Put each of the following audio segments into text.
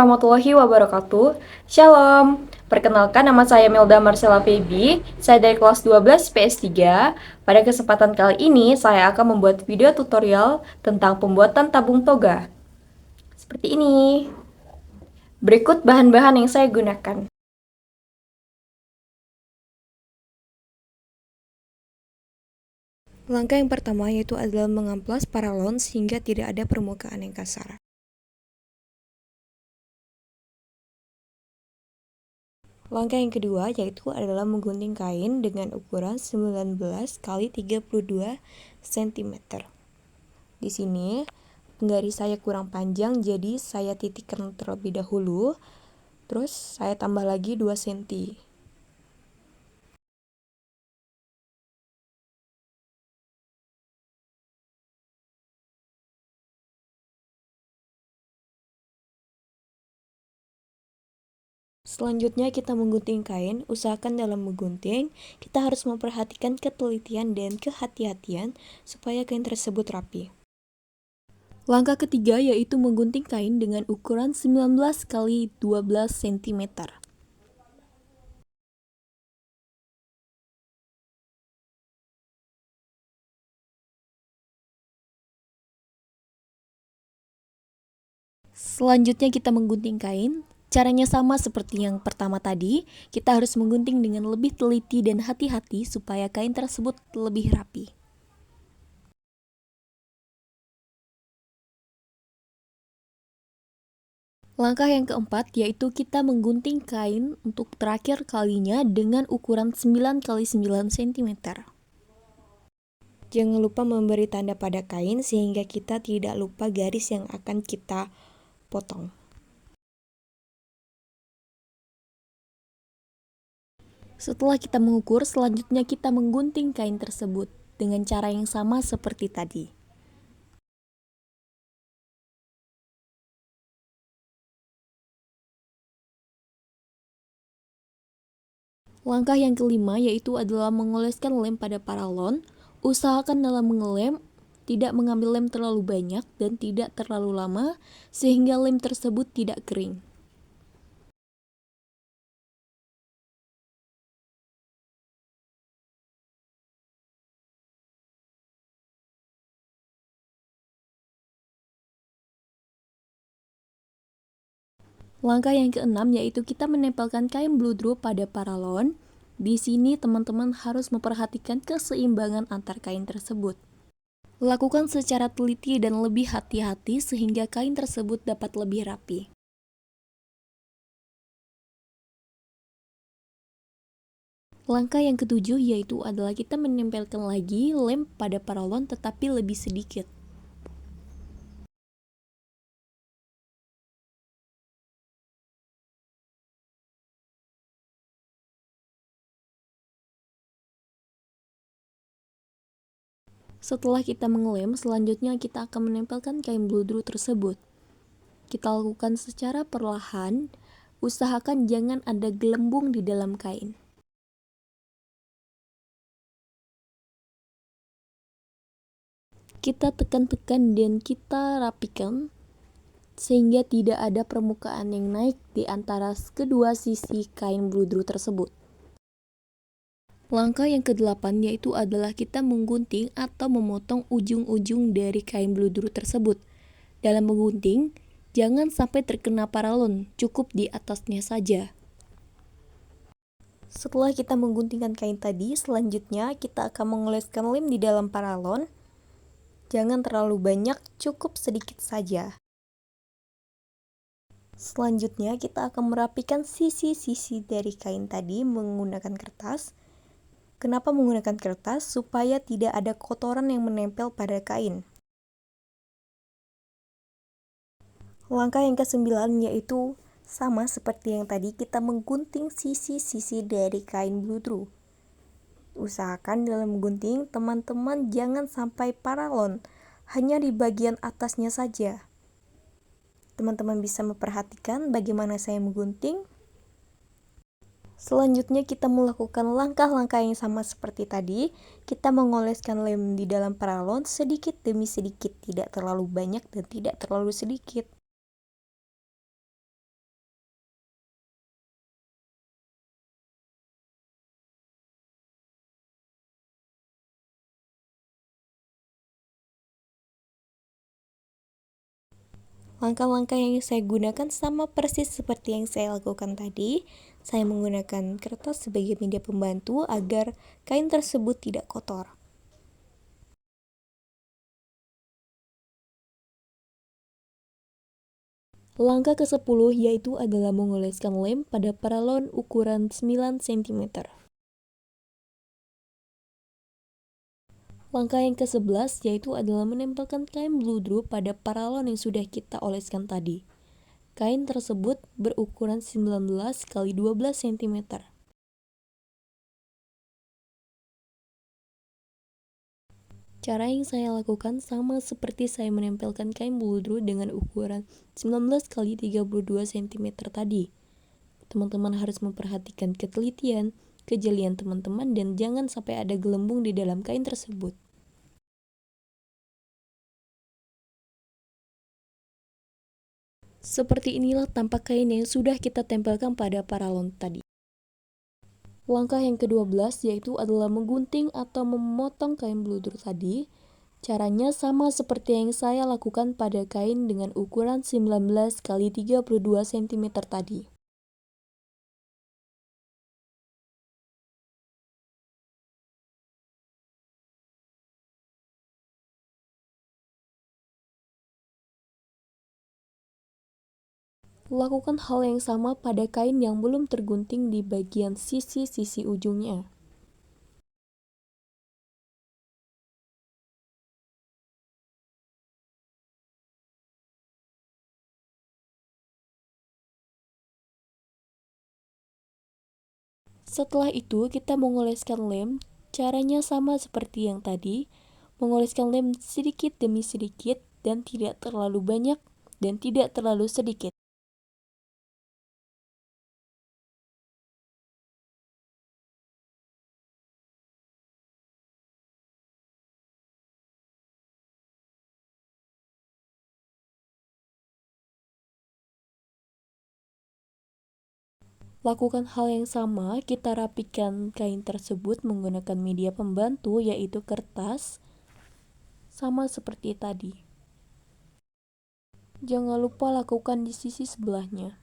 Warahmatullahi wabarakatuh. Shalom. Perkenalkan, nama saya Melda Marcella Feby. Saya dari kelas 12 PS3. Pada kesempatan kali ini saya akan membuat video tutorial tentang pembuatan tabung toga. Seperti ini. Berikut bahan-bahan yang saya gunakan. Langkah yang pertama yaitu adalah mengamplas paralon sehingga tidak ada permukaan yang kasar. Langkah yang kedua yaitu adalah menggunting kain dengan ukuran 19 kali 32 cm. Di sini penggaris saya kurang panjang, jadi saya titikkan terlebih dahulu. Terus saya tambah lagi 2 cm. Selanjutnya kita menggunting kain. Usahakan dalam menggunting, kita harus memperhatikan ketelitian dan kehati-hatian supaya kain tersebut rapi. Langkah ketiga yaitu menggunting kain dengan ukuran 19 kali 12 cm. Selanjutnya kita menggunting kain. Caranya sama seperti yang pertama tadi, kita harus menggunting dengan lebih teliti dan hati-hati supaya kain tersebut lebih rapi. Langkah yang keempat yaitu kita menggunting kain untuk terakhir kalinya dengan ukuran 9 kali 9 cm. Jangan lupa memberi tanda pada kain sehingga kita tidak lupa garis yang akan kita potong. Setelah kita mengukur, selanjutnya kita menggunting kain tersebut dengan cara yang sama seperti tadi. Langkah yang kelima yaitu adalah mengoleskan lem pada paralon. Usahakan dalam mengelem tidak mengambil lem terlalu banyak dan tidak terlalu lama sehingga lem tersebut tidak kering. Langkah yang keenam yaitu kita menempelkan kain bludru pada paralon. Di sini teman-teman harus memperhatikan keseimbangan antar kain tersebut. Lakukan secara teliti dan lebih hati-hati sehingga kain tersebut dapat lebih rapi. Langkah yang ketujuh yaitu adalah kita menempelkan lagi lem pada paralon tetapi lebih sedikit. Setelah kita mengelem, selanjutnya kita akan menempelkan kain bludru tersebut. Kita lakukan secara perlahan, usahakan jangan ada gelembung di dalam kain. Kita tekan-tekan dan kita rapikan sehingga tidak ada permukaan yang naik di antara kedua sisi kain bludru tersebut. Langkah yang kedelapan yaitu adalah kita menggunting atau memotong ujung-ujung dari kain bludru tersebut. Dalam menggunting, jangan sampai terkena paralon, cukup di atasnya saja. Setelah kita mengguntingkan kain tadi, selanjutnya kita akan mengoleskan lem di dalam paralon. Jangan terlalu banyak, cukup sedikit saja. Selanjutnya kita akan merapikan sisi-sisi dari kain tadi menggunakan kertas. Kenapa menggunakan kertas? Supaya tidak ada kotoran yang menempel pada kain. Langkah yang kesembilan yaitu sama seperti yang tadi, kita menggunting sisi-sisi dari kain bludru. Usahakan dalam menggunting teman-teman jangan sampai paralon, hanya di bagian atasnya saja. Teman-teman bisa memperhatikan bagaimana saya menggunting. Selanjutnya kita melakukan langkah-langkah yang sama seperti tadi. Kita mengoleskan lem di dalam paralon sedikit demi sedikit, tidak terlalu banyak dan tidak terlalu sedikit. Langkah-langkah yang saya gunakan sama persis seperti yang saya lakukan tadi. Saya menggunakan kertas sebagai media pembantu agar kain tersebut tidak kotor. Langkah ke-10 yaitu adalah mengoleskan lem pada paralon ukuran 9 cm. Langkah yang ke-11 yaitu adalah menempelkan kain bludru pada paralon yang sudah kita oleskan tadi. Kain tersebut berukuran 19 x 12 cm. Cara yang saya lakukan sama seperti saya menempelkan kain bludru dengan ukuran 19 x 32 cm tadi. Teman-teman harus memperhatikan ketelitian, kejelian teman-teman, dan jangan sampai ada gelembung di dalam kain tersebut. Seperti inilah tampak kain yang sudah kita tempelkan pada paralon tadi. Langkah yang ke-12 yaitu adalah menggunting atau memotong kain bludru tadi. Caranya sama seperti yang saya lakukan pada kain dengan ukuran 19 x 32 cm tadi. Lakukan hal yang sama pada kain yang belum tergunting di bagian sisi-sisi ujungnya. Setelah itu kita mengoleskan lem. Caranya sama seperti yang tadi, mengoleskan lem sedikit demi sedikit dan tidak terlalu banyak dan tidak terlalu sedikit. Lakukan hal yang sama, kita rapikan kain tersebut menggunakan media pembantu yaitu kertas, sama seperti tadi. Jangan lupa lakukan di sisi sebelahnya.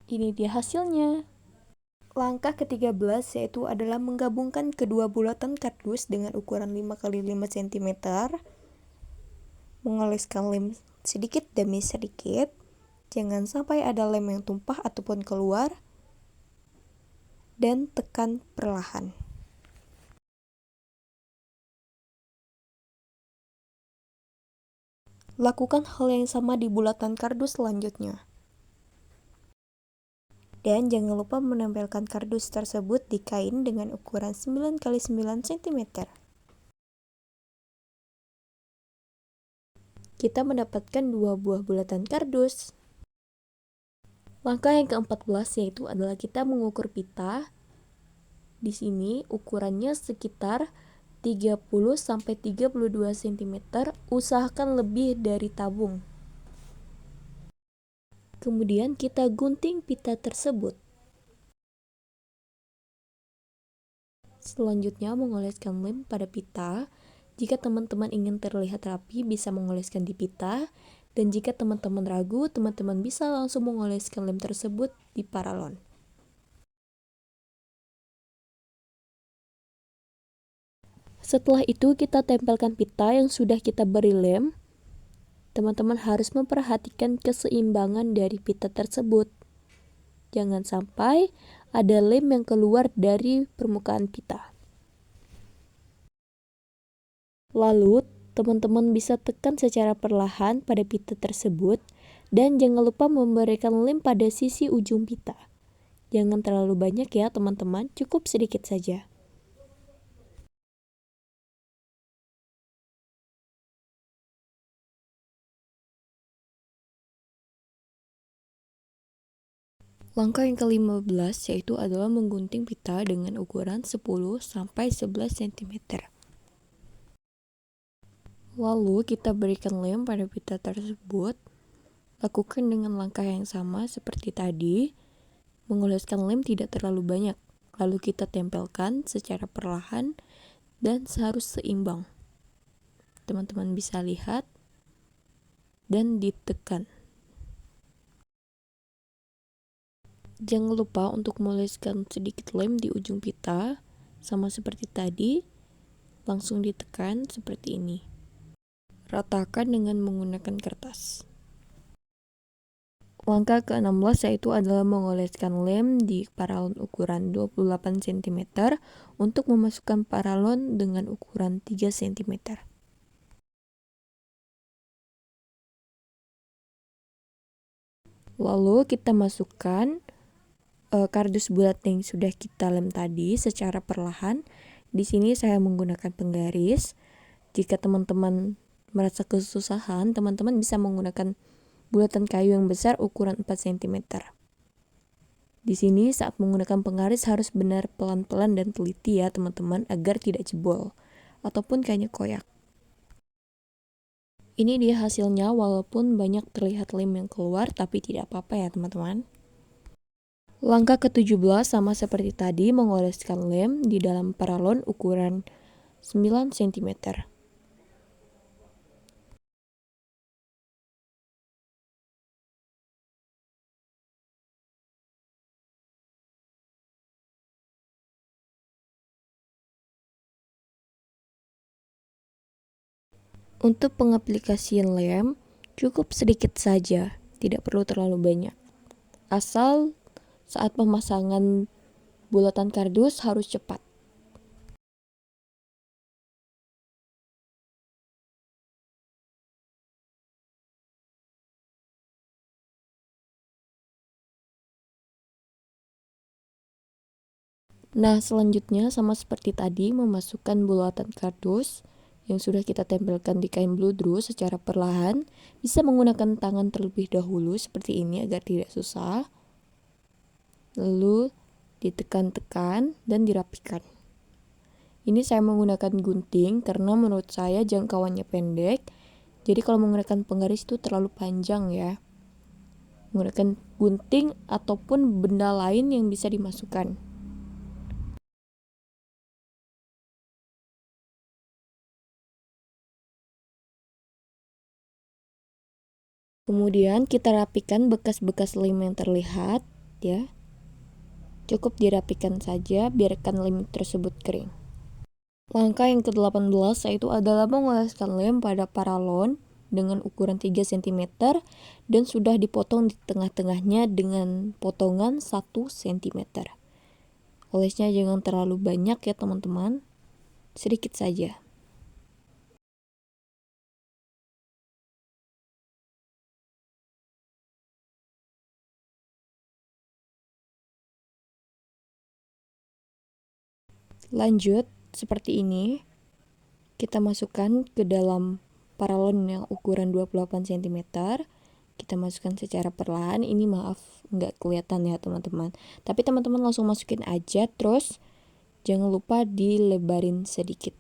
Ini dia hasilnya. Langkah ke-13 yaitu adalah menggabungkan kedua bulatan kardus dengan ukuran 5 x 5 cm. Mengoleskan lem sedikit demi sedikit. Jangan sampai ada lem yang tumpah ataupun keluar. Dan tekan perlahan. Lakukan hal yang sama di bulatan kardus selanjutnya. Dan jangan lupa menempelkan kardus tersebut di kain dengan ukuran 9 x 9 cm. Kita mendapatkan 2 buah bulatan kardus. Langkah yang ke-14 yaitu adalah kita mengukur pita. Di sini ukurannya sekitar 30 sampai 32 cm, usahakan lebih dari tabung. Kemudian kita gunting pita tersebut. Selanjutnya mengoleskan lem pada pita. Jika teman-teman ingin terlihat rapi, bisa mengoleskan di pita. Dan jika teman-teman ragu, teman-teman bisa langsung mengoleskan lem tersebut di paralon. Setelah itu kita tempelkan pita yang sudah kita beri lem. Teman-teman harus memperhatikan keseimbangan dari pita tersebut. Jangan sampai ada lem yang keluar dari permukaan pita. Lalu, teman-teman bisa tekan secara perlahan pada pita tersebut dan jangan lupa memberikan lem pada sisi ujung pita. Jangan terlalu banyak ya teman-teman, cukup sedikit saja. Langkah yang ke-15 yaitu adalah menggunting pita dengan ukuran 10 sampai 11 cm. Lalu kita berikan lem pada pita tersebut. Lakukan dengan langkah yang sama seperti tadi. Mengoleskan lem tidak terlalu banyak. Lalu kita tempelkan secara perlahan dan harus seimbang. Teman-teman bisa lihat dan ditekan. Jangan lupa untuk mengoleskan sedikit lem di ujung pita, sama seperti tadi, langsung ditekan seperti ini. Ratakan dengan menggunakan kertas. Langkah ke-16 yaitu adalah mengoleskan lem di paralon ukuran 28 cm untuk memasukkan paralon dengan ukuran 3 cm. Lalu kita masukkan kardus bulat yang sudah kita lem tadi secara perlahan. Di sini saya menggunakan penggaris. Jika teman-teman merasa kesusahan, teman-teman bisa menggunakan bulatan kayu yang besar ukuran 4 cm. Di sini saat menggunakan penggaris harus benar pelan-pelan dan teliti ya teman-teman, agar tidak jebol ataupun kayaknya koyak. Ini dia hasilnya, walaupun banyak terlihat lem yang keluar, tapi tidak apa-apa ya teman-teman. Langkah ke-17 sama seperti tadi, mengoleskan lem di dalam paralon ukuran 9 cm. Untuk pengaplikasian lem, cukup sedikit saja, tidak perlu terlalu banyak. Asal saat pemasangan bulatan kardus harus cepat. Nah, selanjutnya sama seperti tadi, memasukkan bulatan kardus yang sudah kita tempelkan di kain bludru secara perlahan. Bisa menggunakan tangan terlebih dahulu seperti ini agar tidak susah. Lalu ditekan-tekan dan dirapikan. Ini saya menggunakan gunting karena menurut saya jangkauannya pendek. Jadi kalau menggunakan penggaris itu terlalu panjang ya. Menggunakan gunting ataupun benda lain yang bisa dimasukkan. Kemudian kita rapikan bekas-bekas lem yang terlihat ya. Cukup dirapikan saja, biarkan lem tersebut kering. Langkah yang ke-18 yaitu adalah mengoleskan lem pada paralon dengan ukuran 3 cm dan sudah dipotong di tengah-tengahnya dengan potongan 1 cm. Olesnya jangan terlalu banyak ya teman-teman, sedikit saja. Lanjut, seperti ini, kita masukkan ke dalam paralon yang ukuran 28 cm. Kita masukkan secara perlahan. Ini maaf nggak kelihatan ya teman-teman, tapi teman-teman langsung masukin aja, terus jangan lupa dilebarin sedikit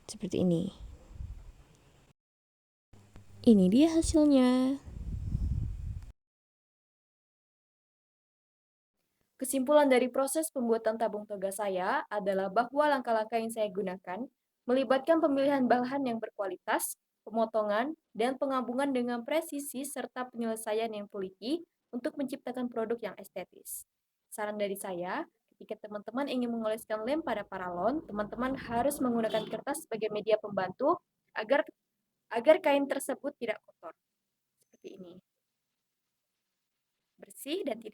seperti ini. Ini dia hasilnya. Kesimpulan dari proses pembuatan tabung toga saya adalah bahwa langkah-langkah yang saya gunakan melibatkan pemilihan bahan yang berkualitas, pemotongan, dan penggabungan dengan presisi serta penyelesaian yang teliti untuk menciptakan produk yang estetis. Saran dari saya, ketika teman-teman ingin mengoleskan lem pada paralon, teman-teman harus menggunakan kertas sebagai media pembantu agar agar kain tersebut tidak kotor. Seperti ini. Bersih dan tidak